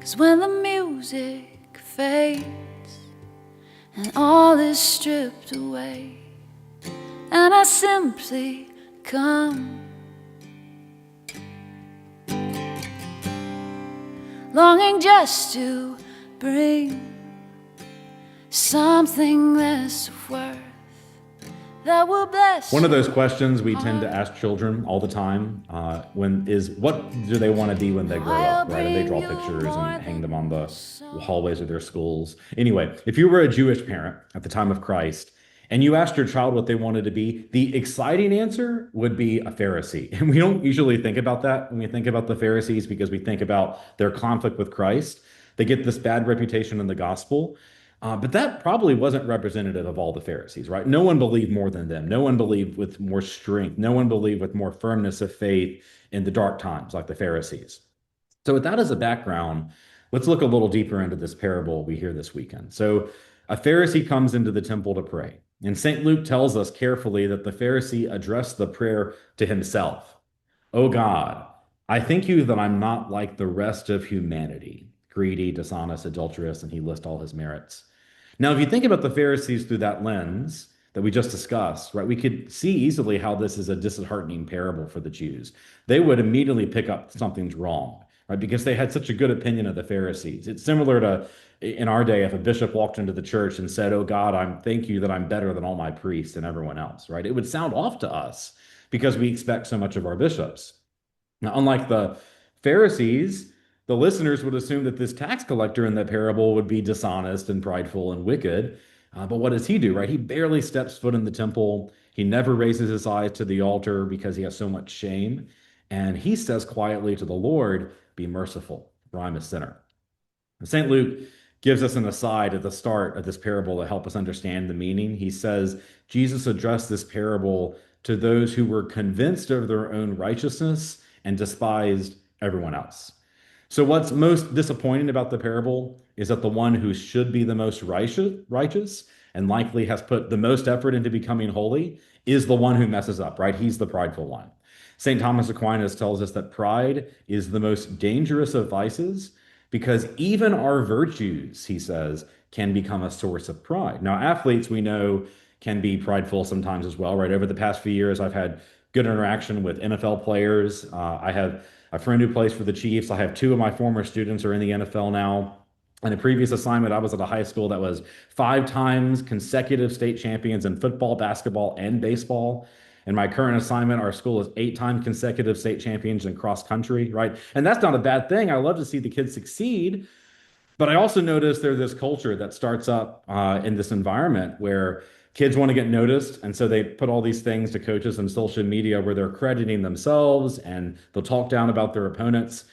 'Cause when the music fades and all is stripped away, and I simply come, longing just to bring something less of worth that will bless. One of those questions we tend to ask children all the time what do they want to be when they grow up, right? And they draw pictures and hang them on the hallways of their schools. Anyway, if you were a Jewish parent at the time of Christ and you asked your child what they wanted to be, the exciting answer would be a Pharisee. And we don't usually think about that when we think about the Pharisees because we think about their conflict with Christ. They get this bad reputation in the gospel. But that probably wasn't representative of all the Pharisees, right? No one believed more than them. No one believed with more strength. No one believed with more firmness of faith in the dark times like the Pharisees. So, with that as a background, let's look a little deeper into this parable we hear this weekend. So, a Pharisee comes into the temple to pray. And St. Luke tells us carefully that the Pharisee addressed the prayer to himself. Oh God, I thank you that I'm not like the rest of humanity, greedy, dishonest, adulterous, and he lists all his merits. Now, if you think about the Pharisees through that lens that we just discussed, right, we could see easily how this is a disheartening parable for the Jews. They would immediately pick up something's wrong, right, because they had such a good opinion of the Pharisees. It's similar to in our day if a bishop walked into the church and said, "Oh God, I'm thank you that I'm better than all my priests and everyone else," right? It would sound off to us because we expect so much of our bishops. Now, unlike the Pharisees, the listeners would assume that this tax collector in the parable would be dishonest and prideful and wicked. But what does he do, right? He barely steps foot in the temple. He never raises his eyes to the altar because he has so much shame. And he says quietly to the Lord, "Be merciful, for I'm a sinner." St. Luke gives us an aside at the start of this parable to help us understand the meaning. He says Jesus addressed this parable to those who were convinced of their own righteousness and despised everyone else. So, what's most disappointing about the parable is that the one who should be the most righteous and likely has put the most effort into becoming holy is the one who messes up, right? He's the prideful one. St. Thomas Aquinas tells us that pride is the most dangerous of vices because even our virtues, he says, can become a source of pride. Now, athletes we know can be prideful sometimes as well, right? Over the past few years, I've had good interaction with NFL players. I have a friend who plays for the Chiefs. I have two of my former students are in the NFL now. In a previous assignment, I was at a high school that was 5 times consecutive state champions in football, basketball, and baseball. In my current assignment, our school is 8 times consecutive state champions in cross country, right? And that's not a bad thing. I love to see the kids succeed. But I also noticed there's this culture that starts up in this environment where kids want to get noticed. And so they put all these things to coaches and social media where they're crediting themselves and they'll talk down about their opponents.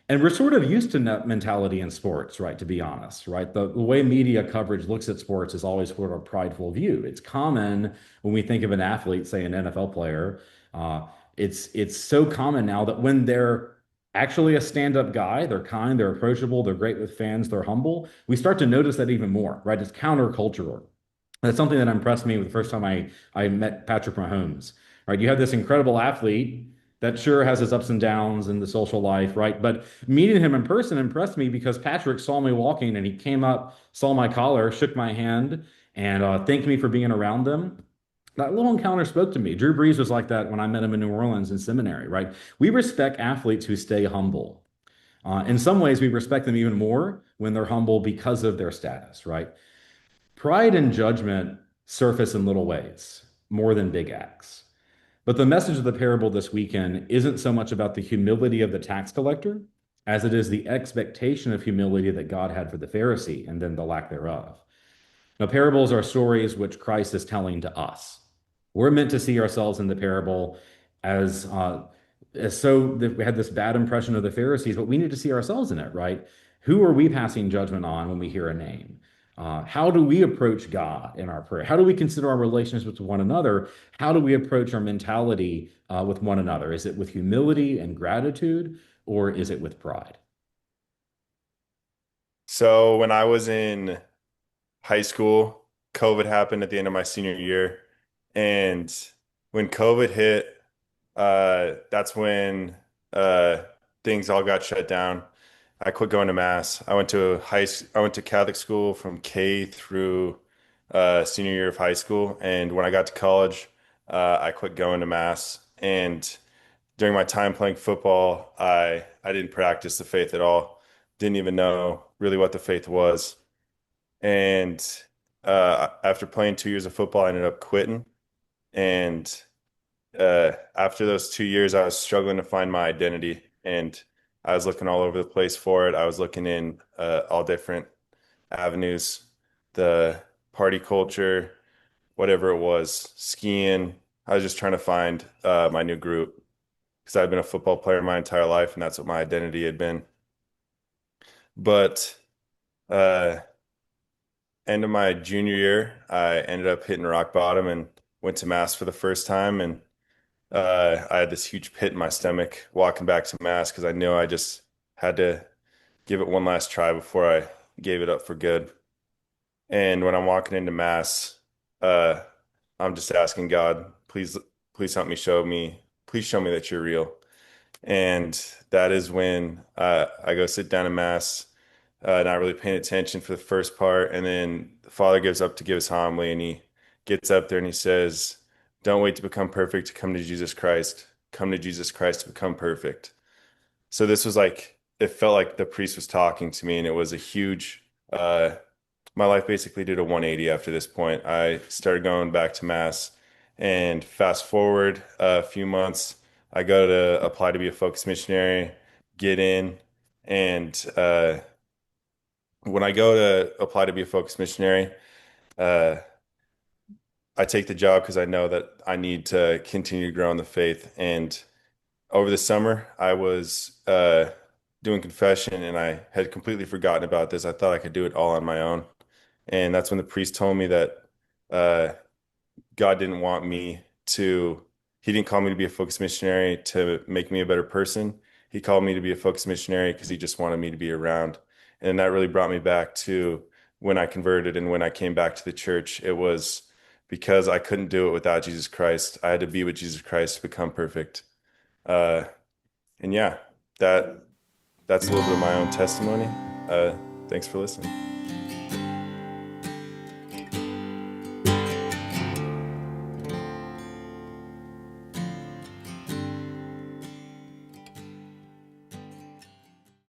And we're sort of used to that mentality in sports, right? To be honest, right? The way media coverage looks at sports is always sort of a prideful view. It's common when we think of an athlete, say an NFL player, uh, it's so common now that when they're actually a stand-up guy, they're kind, they're approachable, they're great with fans, they're humble. We start to notice that even more, right? It's countercultural. That's something that impressed me the first time I met Patrick Mahomes, right? You have this incredible athlete that sure has his ups and downs in the social life, right? But meeting him in person impressed me because Patrick saw me walking and he came up, saw my collar, shook my hand, and thanked me for being around them. That little encounter spoke to me. Drew Brees was like that when I met him in New Orleans in seminary, right? We respect athletes who stay humble. In some ways, we respect them even more when they're humble because of their status, right? Pride and judgment surface in little ways, more than big acts. But the message of the parable this weekend isn't so much about the humility of the tax collector as it is the expectation of humility that God had for the Pharisee and then the lack thereof. Now, parables are stories which Christ is telling to us. We're meant to see ourselves in the parable as so that we had this bad impression of the Pharisees, but we need to see ourselves in it, right? Who are we passing judgment on when we hear a name? How do we approach God in our prayer? How do we consider our relationships with one another? How do we approach our mentality with one another? Is it with humility and gratitude, or is it with pride? So when I was in high school, COVID happened at the end of my senior year. And when COVID hit, that's when things all got shut down. I quit going to mass. I went to Catholic school from K through senior year of high school, and when I got to college, I quit going to mass. And during my time playing football, I didn't practice the faith at all. Didn't even know really what the faith was. And after playing 2 years of football, I ended up quitting. And after those 2 years, I was struggling to find my identity, and I was looking all over the place for it. I was looking in all different avenues, the party culture, whatever it was, skiing. I was just trying to find my new group because I'd been a football player my entire life, and that's what my identity had been. But uh, end of my junior year, I ended up hitting rock bottom and went to mass for the first time, and I had this huge pit in my stomach walking back to mass because I knew I just had to give it one last try before I gave it up for good. And when I'm walking into mass, uh, I'm just asking God, please help me please show me that you're real. And that is when I go sit down in mass, not really paying attention for the first part. And then the father gives up to give his homily, and he gets up there and he says, "Don't wait to become perfect to come to Jesus Christ. Come to Jesus Christ to become perfect." So this was like, it felt like the priest was talking to me, and it was a huge, my life basically did a 180 after this point. I started going back to mass, and fast forward a few months, I go to apply to be a focus missionary, get in, and when I go to apply to be a focus missionary, uh, I take the job because I know that I need to continue to grow in the faith. And over the summer, I was doing confession, and I had completely forgotten about this. I thought I could do it all on my own. And that's when the priest told me that uh, God didn't want me to, he didn't call me to be a focus missionary to make me a better person. He called me to be a focus missionary because he just wanted me to be around. And that really brought me back to when I converted and when I came back to the church. It was because I couldn't do it without Jesus Christ. I had to be with Jesus Christ to become perfect. Uh, and yeah, that that's a little bit of my own testimony. Thanks for listening.